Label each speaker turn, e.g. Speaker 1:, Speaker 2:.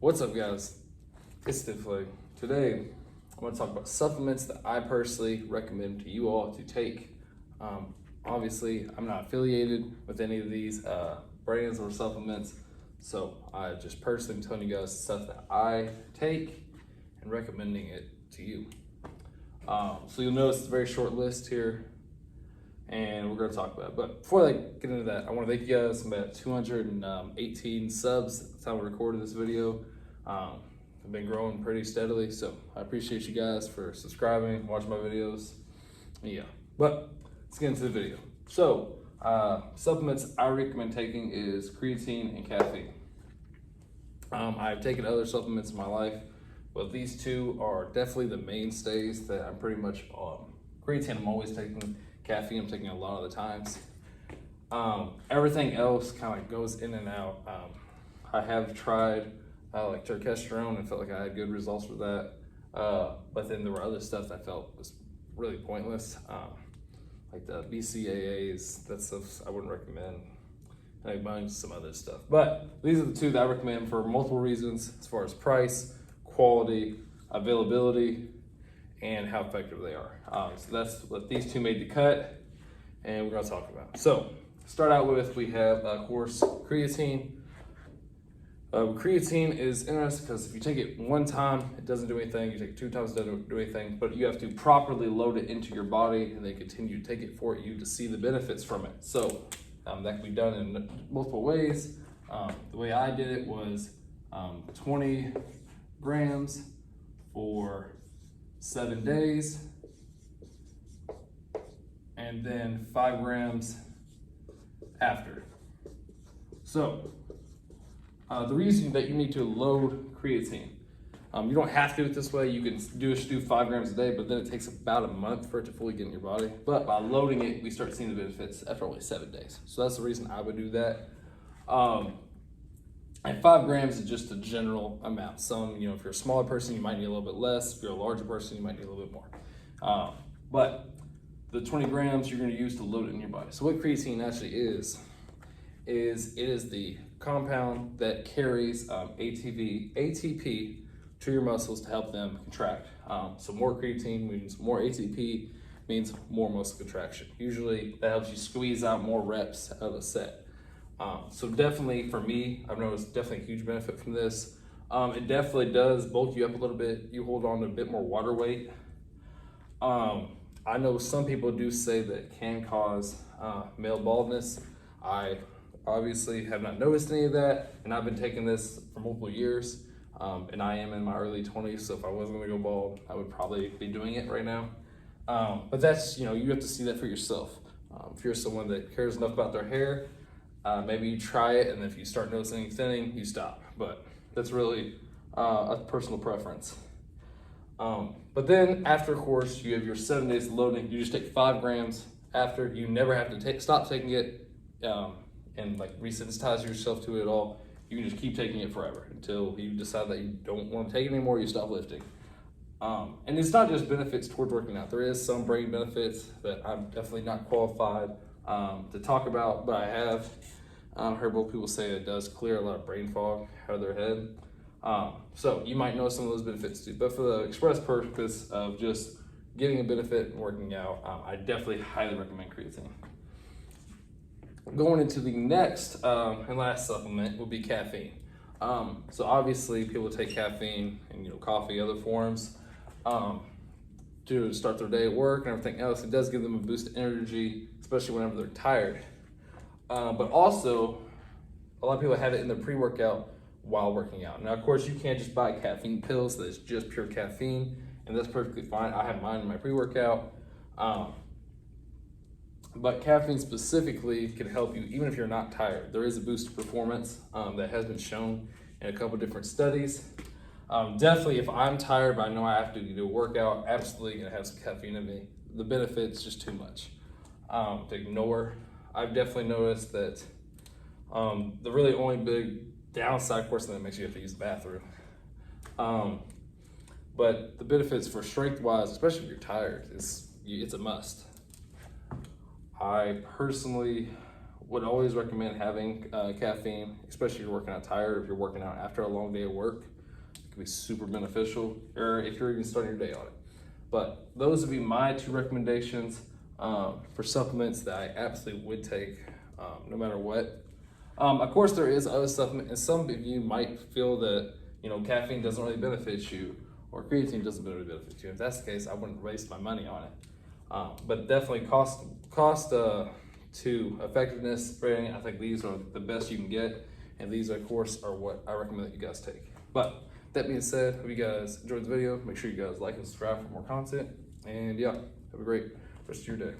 Speaker 1: What's up, guys? It's Stifley. Today, I want to talk about supplements that I personally recommend to you all to take. Obviously, I'm not affiliated with any of these brands or supplements, so I just personally am telling you guys stuff that I take and recommending it to you. So you'll notice it's a very short list here, and we're going to talk about it. But before I get into that, I want to thank you guys. I'm at 218 subs at the time we recorded this video. I've been growing pretty steadily, so I appreciate you guys for subscribing, watching my videos. Yeah, but let's get into the video. So, supplements I recommend taking is creatine and caffeine. I've taken other supplements in my life, but these two are definitely the mainstays that I'm pretty much on. Creatine I'm always taking, caffeine I'm taking a lot of the times. Everything else kind of goes in and out. I have tried like turkesterone and felt like I had good results with that. But then there were other stuff that I felt was really pointless. Like the BCAAs, that stuff I wouldn't recommend. And I mind some other stuff. But these are the two that I recommend for multiple reasons as far as price, quality, availability, and how effective they are. So that's what these two made the cut, and we're gonna talk about. So, to start out with, we have, of course, creatine. Creatine is interesting because if you take it one time, it doesn't do anything. You take it 2 times, it doesn't do anything. But you have to properly load it into your body and then continue to take it for you to see the benefits from it. So that can be done in multiple ways. The way I did it was 20 grams for 7 days, and then 5 grams after. So the reason that you need to load creatine, you don't have to do it this way. You can do 5 grams a day, but then it takes about a month for it to fully get in your body. But by loading it, we start seeing the benefits after only 7 days. So that's the reason I would do that. And 5 grams is just a general amount. Some, if you're a smaller person, you might need a little bit less. If you're a larger person, you might need a little bit more. But the 20 grams you're gonna use to load it in your body. So what creatine actually is it is the compound that carries ATP to your muscles to help them contract. So more creatine means more ATP, means more muscle contraction. Usually that helps you squeeze out more reps out of a set. So definitely for me, I've noticed definitely a huge benefit from this. It definitely does bulk you up a little bit. You hold on to a bit more water weight. I know some people do say that it can cause male baldness. I obviously have not noticed any of that, and I've been taking this for multiple years, and I am in my early 20s, so if I wasn't gonna go bald, I would probably be doing it right now. But that's, you have to see that for yourself. If you're someone that cares enough about their hair, maybe you try it, and if you start noticing any thinning, you stop. But that's really a personal preference. But then after, of course, you have your 7 days of loading. You just take 5 grams after. You never have to stop taking it and like resensitize yourself to it at all. You can just keep taking it forever until you decide that you don't want to take it anymore. You stop lifting. And it's not just benefits towards working out. There is some brain benefits that I'm definitely not qualified to talk about, but I have heard both people say it does clear a lot of brain fog out of their head. So you might know some of those benefits too, but for the express purpose of just getting a benefit and working out, I definitely highly recommend creatine. Going into the next and last supplement will be caffeine. So obviously people take caffeine and coffee, other forms, to start their day at work and everything else. It does give them a boost of energy, especially whenever they're tired. But also, a lot of people have it in their pre-workout while working out. Now, of course, you can't just buy caffeine pills that's just pure caffeine, and that's perfectly fine. I have mine in my pre-workout. But caffeine specifically can help you even if you're not tired. There is a boost of performance that has been shown in a couple different studies. Definitely, if I'm tired, but I know I have to do a workout, absolutely gonna have some caffeine in me. The benefit's just too much to ignore. I've definitely noticed that the really only big downside, of course, that makes you have to use the bathroom. But the benefits for strength-wise, especially if you're tired, it's a must. I personally would always recommend having caffeine, especially if you're working out tired, if you're working out after a long day of work. It can be super beneficial, or if you're even starting your day on it. But those would be my 2 recommendations for supplements that I absolutely would take no matter what. Of course, there is other supplement, and some of you might feel that caffeine doesn't really benefit you, or creatine doesn't really benefit you. If that's the case, I wouldn't waste my money on it. But definitely cost to effectiveness rating, I think these are the best you can get, and these of course are what I recommend that you guys take. But that being said, hope you guys enjoyed the video. Make sure you guys like and subscribe for more content, and yeah, have a great rest of your day.